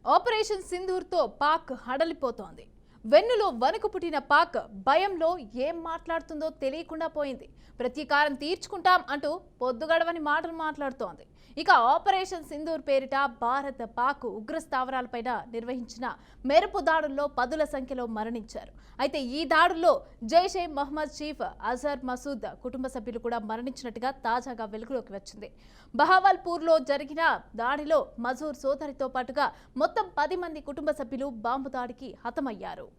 Operation సింధూర్తో Pak హడలిపోతోంది. వెన్నులో వణుకు పుట్టిన పాక్ భయంలో ఏం మాట్లాడుతుందో తెలియకుండా పోయింది. ప్రతీకారం తీర్చుకుంటాం అంటూ పొద్దుగడవని మాటలు మాట్లాడుతోంది. ఇక ఆపరేషన్ సింధూర్ పేరిట భారత్ పాక్ ఉగ్ర స్థావరాలపైన నిర్వహించిన మెరుపు దాడుల్లో పదుల సంఖ్యలో మరణించారు. అయితే ఈ దాడుల్లో జైషే మహ్మద్ చీఫ్ అజర్ మసూద్ కుటుంబ సభ్యులు కూడా మరణించినట్టుగా తాజాగా వెలుగులోకి వచ్చింది. బహావల్పూర్లో జరిగిన దాడిలో మజూర్ సోదరితో పాటుగా మొత్తం 10 మంది కుటుంబ సభ్యులు బాంబు దాడికి హతమయ్యారు.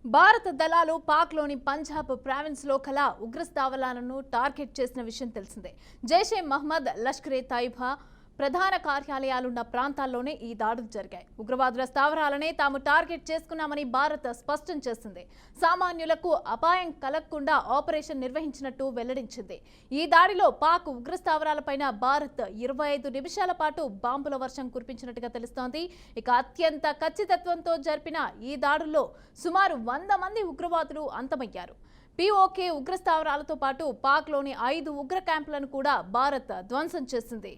భారత దళాలు పాక్లోని పంజాబ్ ప్రావిన్స్లో కల ఉగ్రస్థావరాలను టార్గెట్ చేసిన విషయం తెలిసిందే. జైషే మహ్మద్, లష్కరే తైబా ప్రధాన కార్యాలయాలున్న ప్రాంతాల్లోనే ఈ దాడులు జరిగాయి. ఉగ్రవాదుల స్థావరాలనే తాము టార్గెట్ చేసుకున్నామని భారత్ స్పష్టం చేసింది. సామాన్యులకు అపాయం కలగకుండా ఆపరేషన్ నిర్వహించినట్టు వెల్లడించింది. ఈ దాడిలో పాక్ ఉగ్రస్థావరాలపైన భారత్ 25 నిమిషాల పాటు బాంబుల వర్షం కురిపించినట్టుగా తెలుస్తోంది. ఇక అత్యంత ఖచ్చితత్వంతో జరిపిన ఈ దాడుల్లో సుమారు 100 మంది ఉగ్రవాదులు అంతమయ్యారు. POK ఉగ్రస్థావరాలతో పాటు పాక్లోని 5 ఉగ్ర క్యాంపులను కూడా భారత్ ధ్వంసం చేసింది.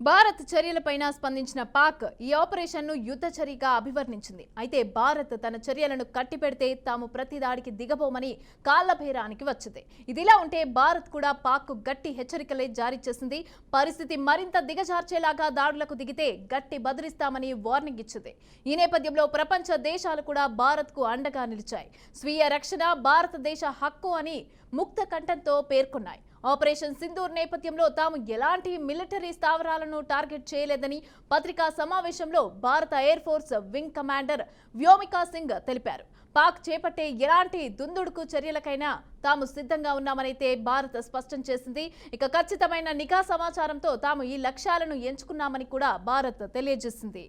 భారత్ చర్యలపైన స్పందించిన పాక్ ఈ ఆపరేషన్ను యుద్ధ చర్యగా అభివర్ణించింది. అయితే భారత్ తన చర్యలను కట్టిపెడితే తాము ప్రతి దాడికి దిగబోమని కాళ్లభేరానికి వచ్చింది. ఇదిలా ఉంటే భారత్ కూడా పాక్ గట్టి హెచ్చరికలే జారీ చేసింది. పరిస్థితి మరింత దిగజార్చేలాగా దాడులకు దిగితే గట్టి బదిలిస్తామని వార్నింగ్ ఇచ్చింది. ఈ నేపథ్యంలో ప్రపంచ దేశాలు కూడా భారత్కు అండగా నిలిచాయి. స్వీయ రక్షణ భారతదేశ హక్కు అని ముక్త కంఠంతో పేర్కొన్నాయి. ఆపరేషన్ సింధూర్ నేపథ్యంలో తాము ఎలాంటి మిలిటరీ స్థావరాలను టార్గెట్ చేయలేదని పత్రికా సమావేశంలో భారత air force wing commander Vyomika Singh తెలిపారు. పాక్ చేపట్టే ఎలాంటి దుందుడుకు చర్యలకైనా తాము సిద్ధంగా ఉన్నామనైతే భారత్ స్పష్టం చేసింది. ఇక ఖచ్చితమైన నిఘా సమాచారంతో తాము ఈ లక్ష్యాలను ఎంచుకున్నామని కూడా భారత్ తెలియజేసింది.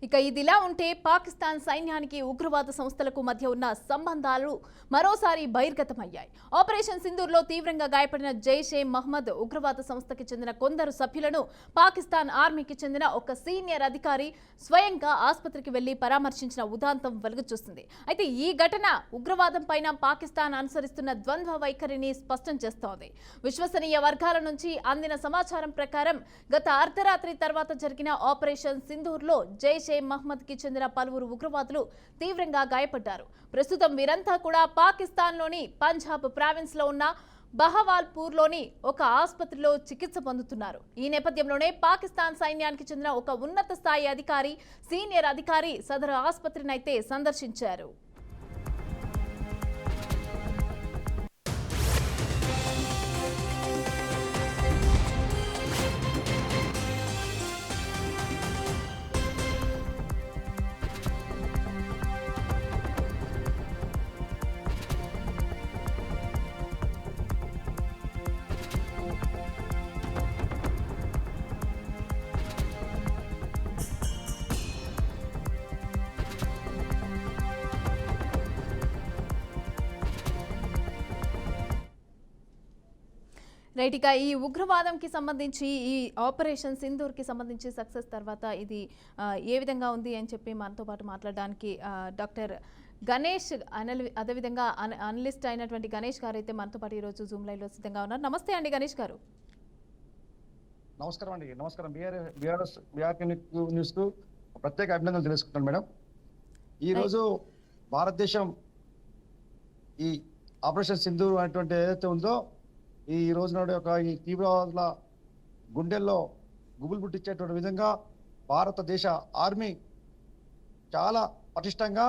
ఇక ఇదిలా ఉంటే పాకిస్తాన్ సైన్యానికి ఉగ్రవాద సంస్థలకు మధ్య ఉన్న సంబంధాలు మరోసారి బహిర్గతమయ్యాయి. ఆపరేషన్ సింధూర్లో తీవ్రంగా గాయపడిన జైషే మహ్మద్ ఉగ్రవాద సంస్థకి చెందిన కొందరు సభ్యులను పాకిస్తాన్ ఆర్మీకి చెందిన ఒక సీనియర్ అధికారి స్వయంగా ఆసుపత్రికి వెళ్లి పరామర్శించిన ఉదాంతం వెలుగుచూస్తుంది. అయితే ఈ ఘటన ఉగ్రవాదం పైన పాకిస్తాన్ అనుసరిస్తున్న ద్వంద్వ వైఖరిని స్పష్టం చేస్తోంది. విశ్వసనీయ వర్గాల నుంచి అందిన సమాచారం ప్రకారం గత అర్ధరాత్రి తర్వాత జరిగిన ఆపరేషన్ సింధూర్లో జైషే మహ్మద్ కి చెందిన పలువురు ఉగ్రవాదులు తీవ్రంగా గాయపడ్డారు. ప్రస్తుతం వీరంతా కూడా పాకిస్తాన్లోని పంజాబ్ ప్రావిన్స్ లో ఉన్న బహవాల్పూర్లోని ఒక ఆసుపత్రిలో చికిత్స పొందుతున్నారు. ఈ నేపథ్యంలోనే పాకిస్తాన్ సైన్యానికి చెందిన ఒక ఉన్నత స్థాయి అధికారి, సీనియర్ అధికారి సదరు ఆసుపత్రిని అయితే సందర్శించారు. రైట్. ఇక ఈ ఉగ్రవాదంకి సంబంధించి ఈ ఆపరేషన్ సింధూర్కి సంబంధించి సక్సెస్ తర్వాత ఇది ఏ విధంగా ఉంది అని చెప్పి మనతో పాటు మాట్లాడడానికి డాక్టర్ గణేష్ అదేవిధంగా అనలిస్ట్ అయినటువంటి గణేష్ గారు అయితే మనతో పాటు ఈరోజు జూమ్ లైవ్లో సిద్ధంగా ఉన్నారు. నమస్తే అండి గణేష్ గారు. నమస్కారం అండి. నమస్కారం. బీఆర్ న్యూస్ కు ప్రత్యేక అభినందనలు తెలుసుకుంటాను మేడం. ఈరోజు భారతదేశం ఈ ఆపరేషన్ సింధూర్ అనేటువంటి ఏదైతే ఉందో ఈ రోజు నాడు ఈ తీవ్రవాదుల గుండెల్లో గుబులు పుట్టించేటువంటి విధంగా భారతదేశ ఆర్మీ చాలా పటిష్టంగా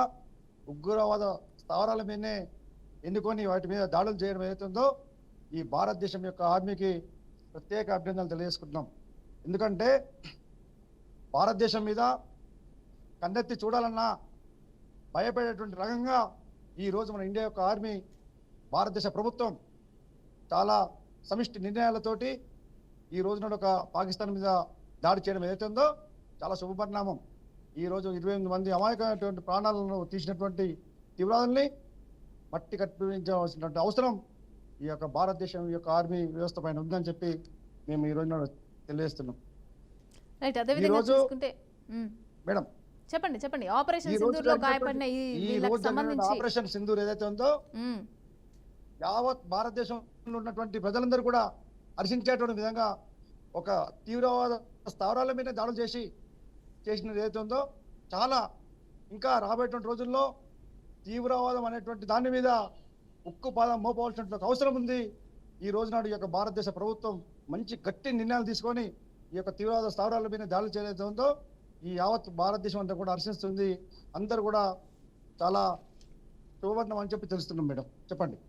ఉగ్రవాద స్థావరాల మీదనే ఎన్నుకొని వాటి మీద దాడులు చేయడం ఏదైతుందో ఈ భారతదేశం యొక్క ఆర్మీకి ప్రత్యేక అభినందనలు తెలియజేసుకుంటున్నాం. ఎందుకంటే భారతదేశం మీద కన్నెత్తి చూడాలన్నా భయపడేటువంటి రకంగా ఈరోజు మన ఇండియా యొక్క ఆర్మీ భారతదేశ ప్రభుత్వం చాలా సమిష్టి నిర్ణయాలతోటి ఈ రోజు నాడు ఒక పాకిస్తాన్ మీద దాడి చేయడం ఏదైతే ఉందో చాలా శుభపరిణామం. ఈరోజు 28 మంది అమాయకమైనటువంటి ప్రాణాలను తీసినటువంటి తీవ్రవాదుల్ని మట్టి కట్టించవలసినటువంటి అవసరం ఈ యొక్క భారతదేశం యొక్క ఆర్మీ వ్యవస్థ పైన ఉందని చెప్పి మేము ఈ రోజు నాడు తెలియజేస్తున్నాం. మేడం చెప్పండి. ఆపరేషన్ సింధూర్ లో గాయపడిన ఆపరేషన్ సింధూర్ ఏదైతే ఉందో యావత్ భారతదేశంలో ఉన్నటువంటి ప్రజలందరూ కూడా హర్షించేటువంటి విధంగా ఒక తీవ్రవాద స్థావరాల మీద దాడులు చేసినది ఏదైతే ఉందో చాలా ఇంకా రాబోయేటువంటి రోజుల్లో తీవ్రవాదం అనేటువంటి దాని మీద ఉక్కు పాదం మోపవలసినటువంటి అవసరం ఉంది. ఈ రోజు నాడు ఈ యొక్క భారతదేశ ప్రభుత్వం మంచి గట్టి నిర్ణయాలు తీసుకొని ఈ యొక్క తీవ్రవాద స్థావరాల మీద దాడులు చేయలేదు ఉందో ఈ యావత్ భారతదేశం అంతా కూడా హర్షిస్తుంది. అందరూ కూడా చాలా శుభవర్ణం అని చెప్పి తెలుస్తున్నాం. మేడం చెప్పండి.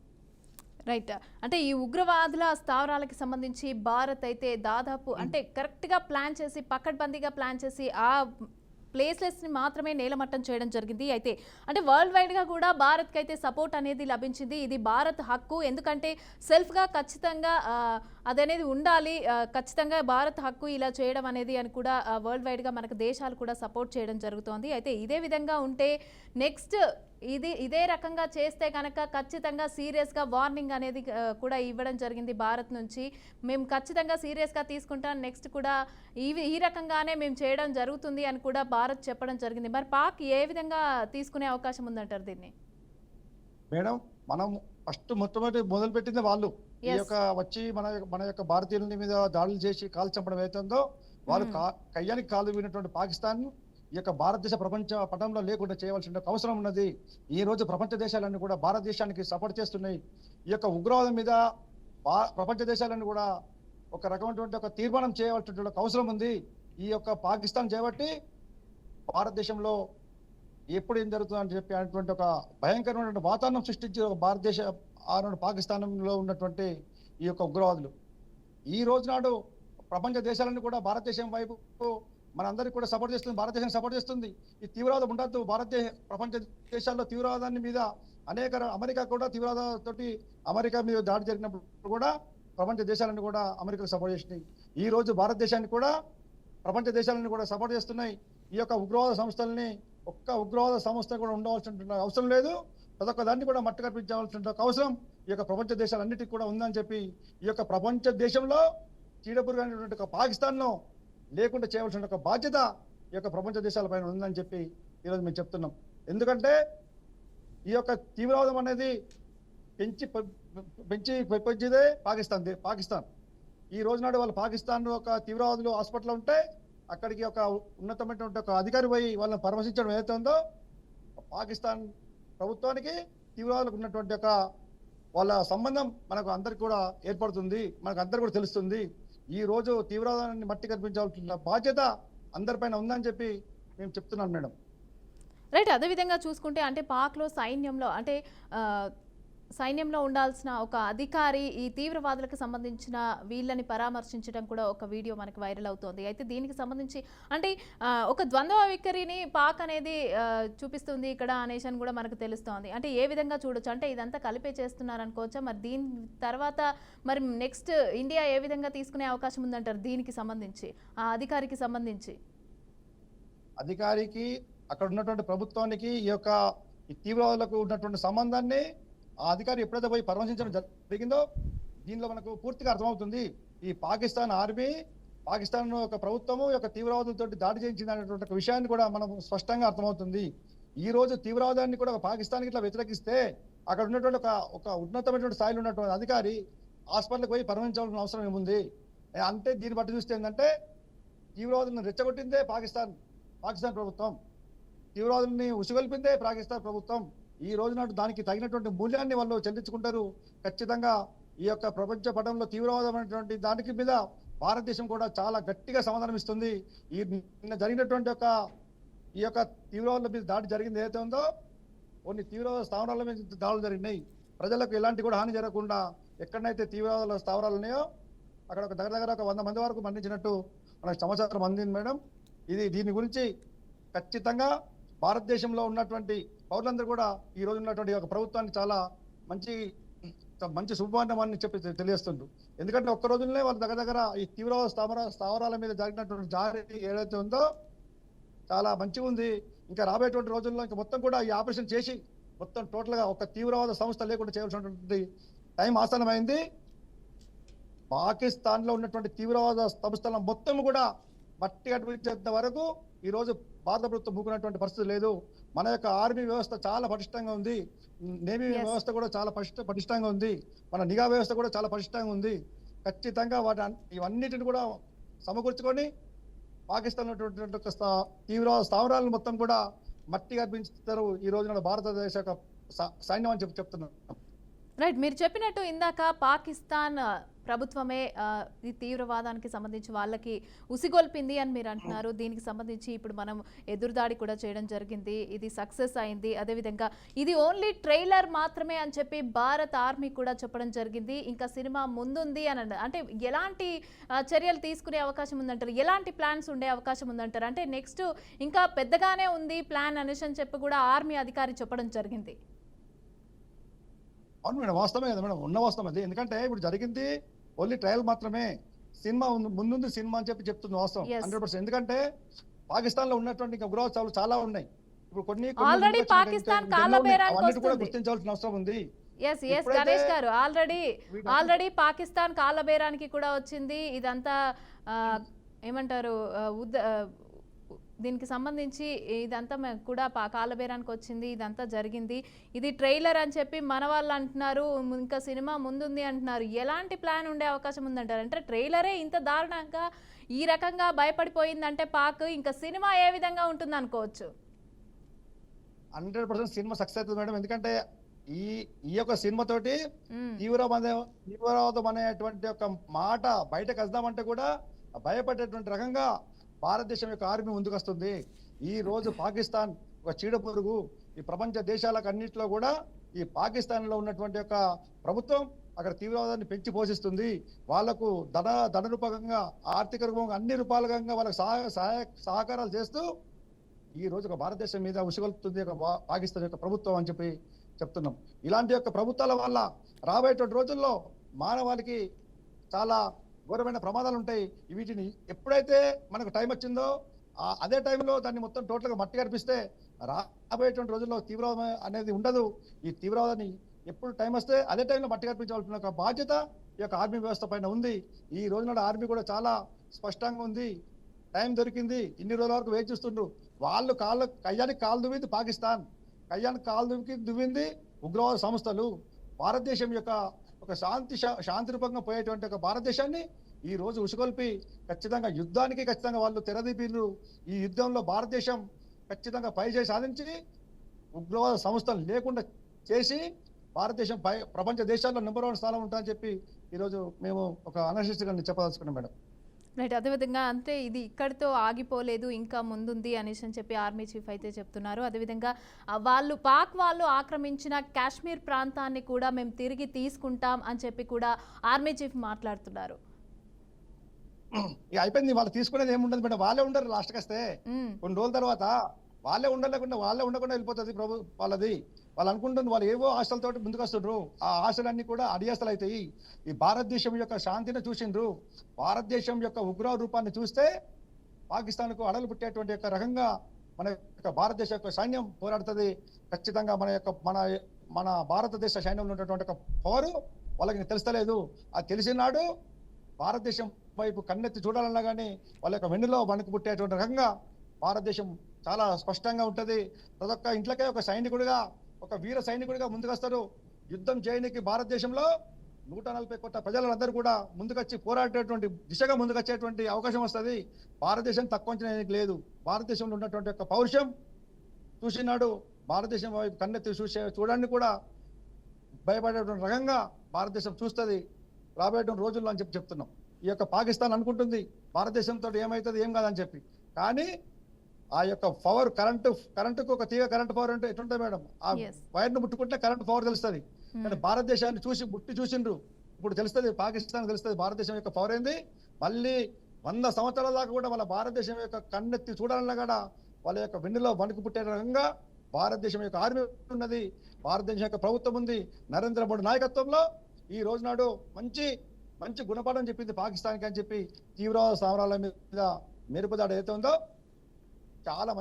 రైట్. అంటే ఈ ఉగ్రవాదుల స్థావరాలకి సంబంధించి భారత్ అయితే దాదాపు అంటే కరెక్ట్గా ప్లాన్ చేసి పకడ్బందీగా ప్లాన్ చేసి ఆ ప్లేసెస్ని మాత్రమే నేలమట్టం చేయడం జరిగింది. అయితే అంటే వరల్డ్ వైడ్గా కూడా భారత్కి అయితే సపోర్ట్ అనేది లభించింది. ఇది భారత్ హక్కు. ఎందుకంటే సెల్ఫ్గా ఖచ్చితంగా అదనేది ఉండాలి. ఖచ్చితంగా భారత్ హక్కు ఇలా చేయడం అనేది అని కూడా వరల్డ్ వైడ్గా మనకు దేశాలు కూడా సపోర్ట్ చేయడం జరుగుతోంది. అయితే ఇదే విధంగా ఉంటే నెక్స్ట్ ఇదే రకంగా చేస్తే కనుక ఖచ్చితంగా సీరియస్గా వార్నింగ్ అనేది కూడా ఇవ్వడం జరిగింది భారత్ నుంచి. మేము ఖచ్చితంగా సీరియస్గా తీసుకుంటాం, నెక్స్ట్ కూడా ఈ రకంగానే మేము చేయడం జరుగుతుంది అని కూడా భారత్ చెప్పడం జరిగింది. మరి పాక్ ఏ విధంగా తీసుకునే అవకాశం ఉందంటారు దీన్ని? మేడం మనం మొట్టమొదటి మొదలు పెట్టింది వాళ్ళు ఈ యొక్క వచ్చి మన యొక్క భారతీయుల మీద దాడులు చేసి కాలు చంపడం ఏతుందో వాళ్ళు కయ్యానికి కాలు వినటువంటి పాకిస్తాన్ ఈ యొక్క భారతదేశ ప్రపంచ పటంలో లేకుండా చేయవలసిన అవసరం ఉన్నది. ఈ రోజు ప్రపంచ దేశాలన్నీ కూడా భారతదేశానికి సపోర్ట్ చేస్తున్నాయి. ఈ యొక్క ఉగ్రవాదం మీద ప్రపంచ దేశాలన్నీ కూడా ఒక రకమైనటువంటి ఒక తీర్మానం చేయవలసినటువంటి అవసరం ఉంది. ఈ యొక్క పాకిస్తాన్ చేయబట్టి భారతదేశంలో ఎప్పుడు ఏం జరుగుతుందని చెప్పి అనేటువంటి ఒక భయంకరమైనటువంటి వాతావరణం సృష్టించి ఒక భారతదేశ పాకిస్తాన్లో ఉన్నటువంటి ఈ యొక్క ఉగ్రవాదులు ఈ రోజు నాడు ప్రపంచ దేశాలను కూడా భారతదేశం వైపు మనందరికీ కూడా సపోర్ట్ చేస్తుంది. భారతదేశం సపోర్ట్ చేస్తుంది. ఈ తీవ్రవాదం ఉండద్దు. ప్రపంచ దేశాల్లో తీవ్రవాదాన్ని మీద అమెరికా కూడా తీవ్రవాదంతోటి అమెరికా మీద దాడి జరిగినప్పుడు కూడా ప్రపంచ దేశాలను కూడా అమెరికాకు సపోర్ట్ చేసినాయి. ఈ రోజు భారతదేశాన్ని కూడా ప్రపంచ దేశాలను కూడా సపోర్ట్ చేస్తున్నాయి. ఈ యొక్క ఉగ్రవాద సంస్థల్ని ఒక్క ఉగ్రవాద సంస్థ కూడా ఉండవలసిన అవసరం లేదు. ప్రతి ఒక్క దాన్ని కూడా మట్టు కల్పించవలసిన అవసరం ఈ యొక్క ప్రపంచ దేశాలన్నిటికీ కూడా ఉందని చెప్పి ఈ యొక్క ప్రపంచ దేశంలో చీడపురుగైనటువంటి ఒక పాకిస్తాన్ను లేకుండా చేయవలసిన ఒక బాధ్యత ఈ యొక్క ప్రపంచ దేశాలపైన ఉందని చెప్పి ఈరోజు మేము చెప్తున్నాం. ఎందుకంటే ఈ యొక్క తీవ్రవాదం అనేది పెంచేదే పాకిస్తాన్. ఈ రోజు నాడు వాళ్ళు పాకిస్తాన్ ఒక తీవ్రవాదులు హాస్పిటల్ ఉంటే అక్కడికి ఒక ఉన్నతమైనటువంటి ఒక అధికారి పోయి వాళ్ళని పరామర్శించడం ఏదైతే ఉందో పాకిస్తాన్ ప్రభుత్వానికి తీవ్రవాదులకు ఉన్నటువంటి ఒక వాళ్ళ సంబంధం మనకు అందరికి కూడా ఏర్పడుతుంది. మనకు అందరు కూడా తెలుస్తుంది. ఈ రోజు తీవ్రవాదాన్ని మట్టి కల్పించాల్సిన బాధ్యత అందరిపైన ఉందని చెప్పి మేము చెప్తున్నాం. Madam right. అదేవిధంగా చూసుకుంటే అంటే పాక్లో సైన్యంలో ఉండాల్సిన ఒక అధికారి ఈ తీవ్రవాదులకు సంబంధించిన వీళ్ళని పరామర్శించడం కూడా ఒక వీడియో మనకి వైరల్ అవుతోంది. అయితే దీనికి సంబంధించి అంటే ఒక ద్వంద్వ వైఖరిని పాక్ అనేది చూపిస్తుంది ఇక్కడ అనేసి అని కూడా మనకు తెలుస్తోంది. అంటే ఏ విధంగా చూడొచ్చు? అంటే ఇదంతా కలిపే చేస్తున్నారు అనుకోవచ్చా? మరి దీని తర్వాత మరి నెక్స్ట్ ఇండియా ఏ విధంగా తీసుకునే అవకాశం ఉందంటారు దీనికి సంబంధించి, ఆ అధికారికి సంబంధించి? అధికారికి అక్కడ ఉన్నటువంటి ప్రభుత్వానికి ఈ యొక్క తీవ్రవాదులకు ఉన్నటువంటి సంబంధాన్ని ఆ అధికారి ఎప్పుడైతే పోయి పరామర్శించడం జరిగిందో దీనిలో మనకు పూర్తిగా అర్థమవుతుంది. ఈ పాకిస్తాన్ ఆర్మీ, పాకిస్తాన్ యొక్క ప్రభుత్వము యొక్క తీవ్రవాదులతో దాడి చేయించింది అనేటువంటి ఒక విషయాన్ని కూడా మనం స్పష్టంగా అర్థమవుతుంది. ఈ రోజు తీవ్రవాదాన్ని కూడా ఒక పాకిస్తాన్కి ఇట్లా వ్యతిరేకిస్తే అక్కడ ఉన్నటువంటి ఒక ఉన్నతమైనటువంటి స్థాయిలో ఉన్నటువంటి అధికారి హాస్పిటల్కి పోయి పరామర్శించాల్సిన అవసరం ఏముంది? అంటే దీన్ని బట్టి చూస్తే ఏంటంటే తీవ్రవాదులను రెచ్చగొట్టిందే పాకిస్తాన్ ప్రభుత్వం, తీవ్రవాదుల్ని ఉసిగొల్పిందే పాకిస్తాన్ ప్రభుత్వం. ఈ రోజు నాడు దానికి తగినటువంటి మూల్యాన్ని వాళ్ళు చెల్లించుకుంటారు. ఖచ్చితంగా ఈ యొక్క ప్రపంచ పటంలో తీవ్రవాదం అనేటువంటి దానికి మీద భారతదేశం కూడా చాలా గట్టిగా సమాధానం ఇస్తుంది. నిన్న జరిగినటువంటి ఈ యొక్క తీవ్రవాదుల మీద దాడి జరిగింది ఏదైతే ఉందో, కొన్ని తీవ్రవాద స్థావరాల మీద దాడులు జరిగినాయి. ప్రజలకు ఎలాంటి కూడా హాని జరగకుండా ఎక్కడైతే తీవ్రవాద స్థావరాలు ఉన్నాయో అక్కడ దగ్గర ఒక 100 మంది వరకు మరణించినట్టు మనకు సమాచారం అందింది మేడం. దీని గురించి ఖచ్చితంగా భారతదేశంలో ఉన్నటువంటి పౌరులందరూ కూడా ఈ రోజు ఉన్నటువంటి ఒక ప్రభుత్వాన్ని చాలా మంచి శుభాన్ని చెప్పి తెలియజేస్తుండ్రు. ఎందుకంటే ఒక్క రోజులనే వాళ్ళు దగ్గర ఈ తీవ్రవాద స్థావరాల మీద జరిగినటువంటి జారీ ఏదైతే ఉందో చాలా మంచిగా ఉంది. ఇంకా రాబోయేటువంటి రోజుల్లో ఇంకా మొత్తం కూడా ఈ ఆపరేషన్ చేసి మొత్తం టోటల్ గా ఒక తీవ్రవాద సంస్థ లేకుండా చేయాల్సినటువంటి టైం ఆసన్నమైంది. పాకిస్తాన్ లో ఉన్నటువంటి తీవ్రవాద సంస్థల మొత్తం కూడా మట్టి అడ్పించేంత వరకు ఈ రోజు భారత ప్రభుత్వం మూకున్నటువంటి పరిస్థితి లేదు. మన యొక్క ఆర్మీ వ్యవస్థ చాలా పటిష్టంగా ఉంది, నేవీ వ్యవస్థ కూడా చాలా పటిష్టంగా ఉంది, మన నిఘా వ్యవస్థ కూడా చాలా పటిష్టంగా ఉంది. ఖచ్చితంగా ఇవన్నిటిని కూడా సమకూర్చుకొని పాకిస్తాన్ ఉన్నటువంటి తీవ్రవాద స్థావరాలను మొత్తం కూడా మట్టి అర్పించుతారు ఈ రోజున భారతదేశ సైన్యం అని చెప్తున్నారు. రైట్, మీరు చెప్పినట్టు ఇందాక పాకిస్తాన్ ప్రభుత్వమే ఈ తీవ్రవాదానికి సంబంధించి వాళ్ళకి ఉసిగొల్పింది అని మీరు అంటున్నారు. దీనికి సంబంధించి ఇప్పుడు మనం ఎదురుదాడి కూడా చేయడం జరిగింది, ఇది సక్సెస్ అయింది. అదేవిధంగా ఇది ఓన్లీ ట్రైలర్ మాత్రమే అని చెప్పి భారత ఆర్మీ కూడా చెప్పడం జరిగింది. ఇంకా సినిమా ముందుంది అని అంటే ఎలాంటి చర్యలు తీసుకునే అవకాశం ఉందంటారు, ఎలాంటి ప్లాన్స్ ఉండే అవకాశం ఉందంటారు? అంటే నెక్స్ట్ ఇంకా పెద్దగానే ఉంది ప్లాన్ అనేసి అని చెప్పి కూడా ఆర్మీ అధికారి చెప్పడం జరిగింది. అవును మేడం, వాస్తవమే కదా మేడం, ఉన్న వాస్తవం అది. ఎందుకంటే ఇప్పుడు జరిగింది ఓన్లీ ట్రయల్ మాత్రమే, సినిమా ముందుంది సినిమా అని చెప్తుంది వాస్తవం 100%. ఎందుకంటే పాకిస్తాన్ లో ఉన్నటువంటి ఉగ్రవాదాలు చాలా ఉన్నాయి. ఇప్పుడు కొన్ని గుర్తించాల్సిన అవసరం ఉంది. గణేష్ గారు ఆల్రెడీ పాకిస్తాన్ కాలబేరానికి కూడా వచ్చింది. ఇదంతా ఏమంటారు, దీనికి సంబంధించి ఇదంతా కూడా కాలబేరానికి వచ్చింది, ఇదంతా జరిగింది, ఇది ట్రైలర్ అని చెప్పి మన వాళ్ళు అంటున్నారు, ఇంకా సినిమా ముందుంది అంటున్నారు. ఎలాంటి ప్లాన్ ఉండే అవకాశం ఉందంటారు? అంటే ట్రైలరే ఇంత దారుణంగా ఈ రకంగా భయపడిపోయిందంటే పాక్, ఇంకా సినిమా ఏ విధంగా ఉంటుంది అనుకోవచ్చు? 100% సినిమా సక్సెస్ అవుతుంది మేడం. ఎందుకంటే ఈ యొక్క సినిమా తోటి తీవ్రవాదం అనేటువంటి ఒక మాట బయటకు వద్దామంటే కూడా భయపడేటువంటి రకంగా భారతదేశం యొక్క ఆర్మీ ముందుకు వస్తుంది. ఈ రోజు పాకిస్తాన్ ఒక చీడ పురుగు. ఈ ప్రపంచ దేశాలకు అన్నింటిలో కూడా ఈ పాకిస్తాన్ లో ఉన్నటువంటి యొక్క ప్రభుత్వం అక్కడ తీవ్రవాదాన్ని పెంచి పోషిస్తుంది. వాళ్లకు ధన రూపకంగా, ఆర్థిక రూపంగా, అన్ని రూపాలుగా వాళ్ళకి సహకారాలు చేస్తూ ఈ రోజు ఒక భారతదేశం మీద ఉసిగొల్పుతుంది పాకిస్తాన్ యొక్క ప్రభుత్వం అని చెప్పి చెప్తున్నాం. ఇలాంటి యొక్క ప్రభుత్వాల వల్ల రాబోయేటువంటి రోజుల్లో మానవాళికి చాలా ఘోరమైన ప్రమాదాలు ఉంటాయి. వీటిని ఎప్పుడైతే మనకు టైం వచ్చిందో అదే టైంలో దాన్ని మొత్తం టోటల్గా మట్టి కనిపిస్తే రాబోయేటువంటి రోజుల్లో తీవ్రవాదం అనేది ఉండదు. ఈ తీవ్రవాదాన్ని ఎప్పుడు టైం వస్తే అదే టైంలో మట్టి కనిపించాల్సిన ఒక బాధ్యత ఈ యొక్క ఆర్మీ వ్యవస్థ పైన ఉంది. ఈ రోజున ఆర్మీ కూడా చాలా స్పష్టంగా ఉంది. టైం దొరికింది, ఇన్ని రోజుల వరకు వేచి చూస్తుండ్రు. వాళ్ళు కయ్యానికి కాలు దువ్వింది పాకిస్తాన్, కయ్యానికి కాలు దువ్వింది ఉగ్రవాద సంస్థలు. భారతదేశం యొక్క ఒక శాంతి రూపంగా పోయేటువంటి ఒక భారతదేశాన్ని ఈ రోజు ఉసుగొల్పి ఖచ్చితంగా వాళ్ళు తెరదీపిరు. ఈ యుద్ధంలో భారతదేశం ఖచ్చితంగా పైచేయి సాధించి ఉగ్రవాద సంస్థలు లేకుండా చేసి భారతదేశం ప్రపంచ దేశాల్లో నెంబర్ 1 స్థానం ఉంటుందని చెప్పి ఈరోజు మేము ఒక అనాలిసిస్గా చెప్పదలుచుకున్నాం మేడం. రైట్, అదేవిధంగా అంటే ఇది ఇక్కడితో ఆగిపోలేదు, ఇంకా ముందుంది అనేసి అని చెప్పి ఆర్మీ చీఫ్ అయితే చెప్తున్నారు. అదేవిధంగా పాక్ వాళ్ళు ఆక్రమించిన కాశ్మీర్ ప్రాంతాన్ని కూడా మేము తిరిగి తీసుకుంటాం అని చెప్పి కూడా ఆర్మీ చీఫ్ మాట్లాడుతున్నారు. అయిపోయింది, వాళ్ళు తీసుకునేది ఏముండదు మేడం, వాళ్ళే ఉండరు. లాస్ట్కి వస్తే కొన్ని రోజుల తర్వాత వాళ్ళే ఉండకుండా వెళ్ళిపోతుంది వాళ్ళది. వాళ్ళు అనుకుంటుంది వాళ్ళు ఏవో ఆశలతో ముందుకు వస్తుండ్రు. ఆ ఆశలన్నీ కూడా అడియాసలు అవుతాయి. ఈ భారతదేశం యొక్క శాంతిని చూసిండ్రు, భారతదేశం యొక్క ఉగ్ర రూపాన్ని చూస్తే పాకిస్తాన్కు అడలు పుట్టేటువంటి యొక్క రకంగా మన యొక్క భారతదేశ యొక్క సైన్యం పోరాడుతుంది. ఖచ్చితంగా మన భారతదేశ సైన్యంలో ఉన్నటువంటి ఒక పవరు వాళ్ళకి తెలుస్తలేదు. అది తెలిసినాడు భారతదేశం వైపు కన్నెత్తి చూడాలన్నా కానీ వాళ్ళ యొక్క వెన్నులో వణుకు పుట్టేటువంటి రకంగా భారతదేశం చాలా స్పష్టంగా ఉంటది. ప్రతి ఒక్క ఇంట్లోకే ఒక సైనికుడిగా, ఒక వీర సైనికుడిగా ముందుకొస్తారు. యుద్ధం చేయడానికి భారతదేశంలో 140 కోట్ల ప్రజలందరూ కూడా ముందుకొచ్చి పోరాడేటువంటి దిశగా ముందుకొచ్చేటువంటి అవకాశం వస్తుంది. భారతదేశం తక్కువ అంచనా లేదు. భారతదేశంలో ఉన్నటువంటి యొక్క పౌరుషం చూసినాడు. భారతదేశం వైపు కన్నెత్తి చూడడానికి కూడా భయపడేటువంటి రకంగా భారతదేశం చూస్తుంది రాబోయేటువంటి రోజుల్లో అని చెప్తున్నాం. ఈ యొక్క పాకిస్తాన్ అనుకుంటుంది భారతదేశంతో ఏమవుతుంది ఏం కాదని చెప్పి. కానీ ఆ యొక్క పవర్ కరెంటుకు ఒక తీగ కరెంట్ పవర్ అంటే ఎట్లుంటుంది మేడం, ఆ వైర్ను ముట్టుకుంటే కరెంట్ పవర్ తెలుస్తుంది. కానీ భారతదేశాన్ని చూసిండ్రు, ఇప్పుడు తెలుస్తుంది, పాకిస్తాన్ తెలుస్తుంది భారతదేశం యొక్క పవర్ ఏంది. మళ్ళీ 100 సంవత్సరాల దాకా కూడా వాళ్ళ భారతదేశం యొక్క కన్నెత్తి చూడాలన్నా కూడా వాళ్ళ యొక్క వెన్నులో వణుకు పుట్టే రకంగా భారతదేశం యొక్క ఆర్మీ ఉన్నది, భారతదేశం యొక్క ప్రభుత్వం ఉంది. నరేంద్ర మోడీ నాయకత్వంలో ఈ రోజు నాడు మంచి గుణపాఠం చెప్పింది పాకిస్తాన్కి అని చెప్పి తీవ్రవాద స్థావరాల మీద మెరుపుదాడి ఏదైతే ఉందో చాలా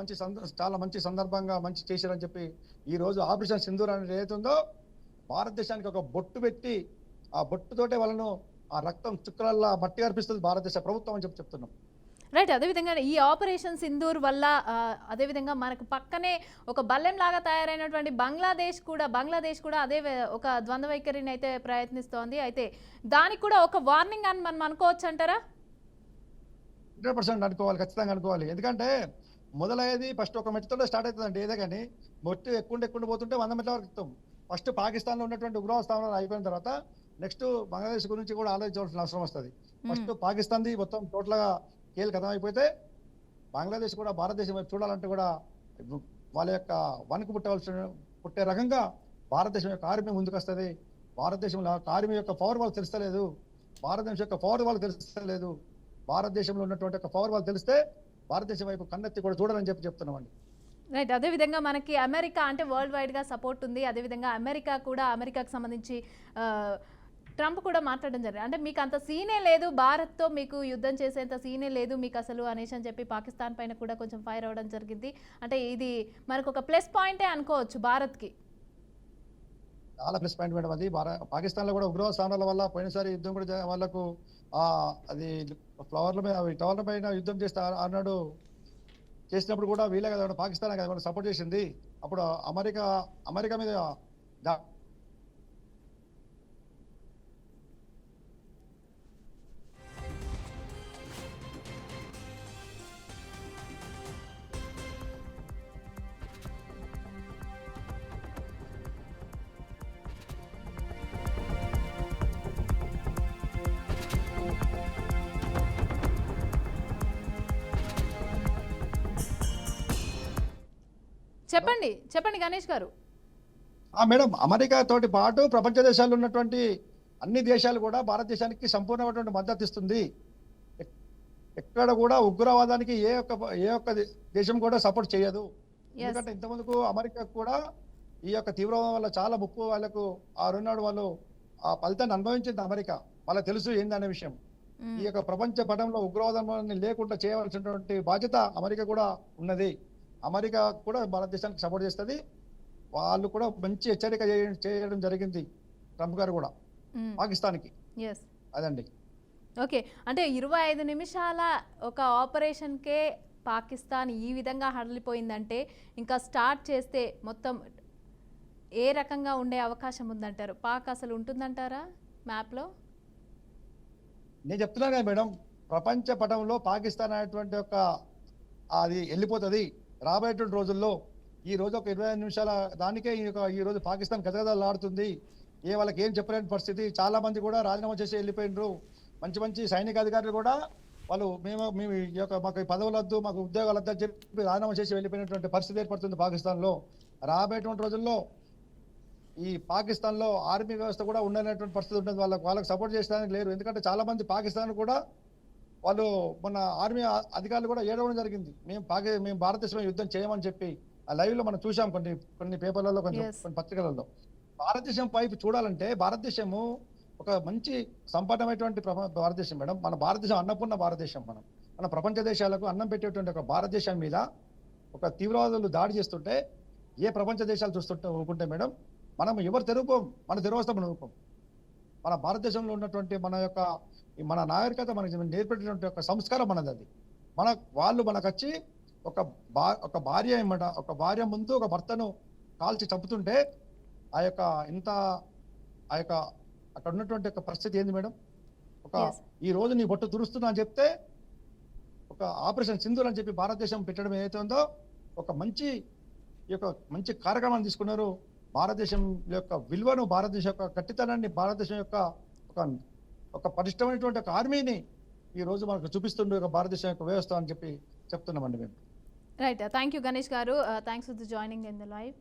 మంచి సందర్భంగా మంచి చేశారని చెప్పి ఈ రోజు ఆపరేషన్ సింధూర్ అనేది ఏదైతే ఉందో భారతదేశానికి ఒక బొట్టు పెట్టి ఆ బొట్టుతోటే వాళ్ళను ఆ రక్తం చుక్కలల్లా మట్టి అర్పిస్తుంది భారతదేశ ప్రభుత్వం అని చెప్పి చెప్తున్నాం. రైట్. అదేవిధంగా ఈ ఆపరేషన్ సింధూర్ వల్ల అదేవిధంగా మనకు పక్కనే ఒక బల్లెం లాగా తయారైనటువంటి బంగ్లాదేశ్ కూడా అదే ఒక ద్వంద్వ వైఖరిని అయితే ప్రయత్నిస్తోంది. అయితే దానికి కూడా ఒక వార్నింగ్ అని మనం అనుకోవచ్చు అంటారా? 100% అనుకోవాలి, ఖచ్చితంగా అనుకోవాలి. ఎందుకంటే మొదలయ్యేది ఫస్ట్ ఒక మెట్టుతో స్టార్ట్ అవుతుందండి. ఏదే కానీ మొట్టు ఎక్కువ పోతుంటే 100 మెట్ల వరకు ఎక్కుతాం. ఫస్ట్ పాకిస్తాన్లో ఉన్నటువంటి ఉగ్రవాద స్థావరాలు అయిపోయిన తర్వాత నెక్స్ట్ బంగ్లాదేశ్ గురించి కూడా ఆలోచించాల్సిన అవసరం వస్తుంది. ఫస్ట్ పాకిస్తాన్ది మొత్తం టోటల్గా కేలు కథం అయిపోతే బంగ్లాదేశ్ కూడా భారతదేశం వైపు చూడాలంటే కూడా వాళ్ళ యొక్క వణుకు పుట్టే రకంగా భారతదేశం యొక్క ఆర్మీ ముందుకు వస్తుంది. భారతదేశంలో ఆర్మీ యొక్క పవర్ వాళ్ళు తెలుస్తలేదు, భారతదేశం యొక్క పవర్ వాళ్ళు తెలుస్తలేదు. భారతదేశంలో ఉన్నటువంటి ఒక పవర్ వాళ్ళు తెలిస్తే భారతదేశం వైపు కన్నెత్తి కూడా చూడాలని చెప్తున్నామండి. రైట్. అదేవిధంగా మనకి అమెరికా అంటే వరల్డ్ వైడ్గా సపోర్ట్ ఉంది. అదేవిధంగా అమెరికాకు సంబంధించి ట్రంప్ కూడా మాట్లాడడం జరిగింది. అంటే మీకు అంత సీనే లేదు, భారత్తో మీకు యుద్ధం చేసేంత సీనే లేదు మీకు అసలు అనేసి అని చెప్పి పాకిస్తాన్ పైన కూడా కొంచెం ఫైర్ అవ్వడం జరిగింది. అంటే ఇది మనకు ఒక ప్లస్ పాయింటే అనుకోవచ్చు భారత్కి. చాలా ప్లస్ పాయింట్ మేడం అది. పాకిస్తాన్లో కూడా ఉగ్రవాద స్థానాల వల్ల పోయినసారి యుద్ధం కూడా వాళ్ళకు అది టవర్ల పైన యుద్ధం చేస్తే అన్నాడు చేసినప్పుడు కూడా వీళ్ళే కదా పాకిస్తాన్ కదా సపోర్ట్ చేసింది. అప్పుడు అమెరికా మీద చెప్పండి గణేష్ గారు. మేడం, అమెరికా తోటి పాటు ప్రపంచ దేశాల్లో ఉన్నటువంటి అన్ని దేశాలు కూడా భారతదేశానికి సంపూర్ణమైనటువంటి మద్దతు ఇస్తుంది. ఎక్కడ కూడా ఉగ్రవాదానికి ఏ ఒక్క దేశం కూడా సపోర్ట్ చేయదు. ఎందుకంటే ఇంతమందుకు అమెరికా కూడా ఈ యొక్క తీవ్రవాదం వల్ల చాలా ముప్పు వాళ్ళకు ఆరున్నాడు, వాళ్ళు ఆ ఫలితాన్ని అనుభవించింది అమెరికా. వాళ్ళకి తెలుసు ఏందనే విషయం. ఈ యొక్క ప్రపంచ పటంలో ఉగ్రవాదాన్ని లేకుండా చేయవలసినటువంటి బాధ్యత అమెరికా కూడా ఉన్నది. అమెరికా కూడా భారతదేశానికి సపోర్ట్ చేస్తుంది. వాళ్ళు కూడా మంచి హెచ్చరిక చేయడం జరిగింది ట్రంప్ గారు కూడా పాకిస్తాన్కి. అదండి. ఓకే. అంటే 25 నిమిషాల ఒక ఆపరేషన్కే పాకిస్తాన్ ఈ విధంగా హడలిపోయిందంటే ఇంకా స్టార్ట్ చేస్తే మొత్తం ఏ రకంగా ఉండే అవకాశం ఉందంటారు? పాక్ అసలు ఉంటుందంటారా మ్యాప్లో? నేను చెప్తున్నాను కదా మేడం, ప్రపంచ పటంలో పాకిస్తాన్ అనేటువంటి ఒక అది వెళ్ళిపోతుంది రాబోయేటువంటి రోజుల్లో. ఈ రోజు ఒక 25 నిమిషాల దానికే ఈ రోజు పాకిస్తాన్ గజగజలాడుతుంది. వాళ్ళకి ఏం చెప్పలేని పరిస్థితి. చాలా మంది కూడా రాజీనామా చేసి వెళ్ళిపోయినరు. మంచి సైనిక అధికారులు కూడా వాళ్ళు మేము ఈ యొక్క మాకు పదవులు వద్దు, మాకు ఉద్యోగాలు వద్దని చెప్పి రాజీనామా చేసి వెళ్ళిపోయినటువంటి పరిస్థితి ఏర్పడుతుంది పాకిస్తాన్లో. రాబోయేటువంటి రోజుల్లో ఈ పాకిస్తాన్లో ఆర్మీ వ్యవస్థ కూడా ఉండనటువంటి పరిస్థితి ఉంటుంది. వాళ్ళకి సపోర్ట్ చేసేదానికి లేరు. ఎందుకంటే చాలా మంది పాకిస్తాన్ కూడా వాళ్ళు మన ఆర్మీ అధికారులు కూడా ఏడవడం జరిగింది, మేము భారతదేశంలో యుద్ధం చేయమని చెప్పి. ఆ లైవ్ లో మనం చూసాం కొన్ని పేపర్లలో, కొన్ని పత్రికలలో. భారతదేశం వైపు చూడాలంటే భారతదేశము ఒక మంచి సంపన్నమైనటువంటి భారతదేశం మేడం. మన భారతదేశం అన్నపూర్ణ భారతదేశం. మన ప్రపంచ దేశాలకు అన్నం పెట్టేటువంటి ఒక భారతదేశం మీద ఒక తీవ్రవాదులు దాడి చేస్తుంటే ఏ ప్రపంచ దేశాలు ఊరుకుంటే మేడం, మనం ఎవరు తెరువుకోం, మన తెరవస్తాం ఊరుకోం. మన భారతదేశంలో ఉన్నటువంటి మన నాగరికత మనకి నేర్పేటటువంటి ఒక సంస్కారం మనది అది. వాళ్ళు మనకు వచ్చి ఒక భార్య ఏమట, ఒక భార్య ముందు ఒక భర్తను కాల్చి చంపుతుంటే అక్కడ ఉన్నటువంటి ఒక పరిస్థితి ఏంది మేడం? Yes. ఈ రోజు నీ బొట్టు తురుస్తున్నా అని చెప్తే ఒక ఆపరేషన్ సింధూర్ అని చెప్పి భారతదేశం పెట్టడం ఏదైతే ఉందో ఒక మంచి కార్యక్రమాన్ని తీసుకున్నారు. భారతదేశం యొక్క విలువను, భారతదేశం యొక్క గట్టితనాన్ని, భారతదేశం యొక్క ఒక పటిష్టమైనటువంటి ఒక ఆర్మీని ఈ రోజు మనకు చూపిస్తుండే ఒక భారతదేశం యొక్క వ్యవస్థ అని చెప్పి చెప్తున్నామండి మేము. రైట్, థ్యాంక్ యూ గణేష్ గారు, thanks for the joining in the live.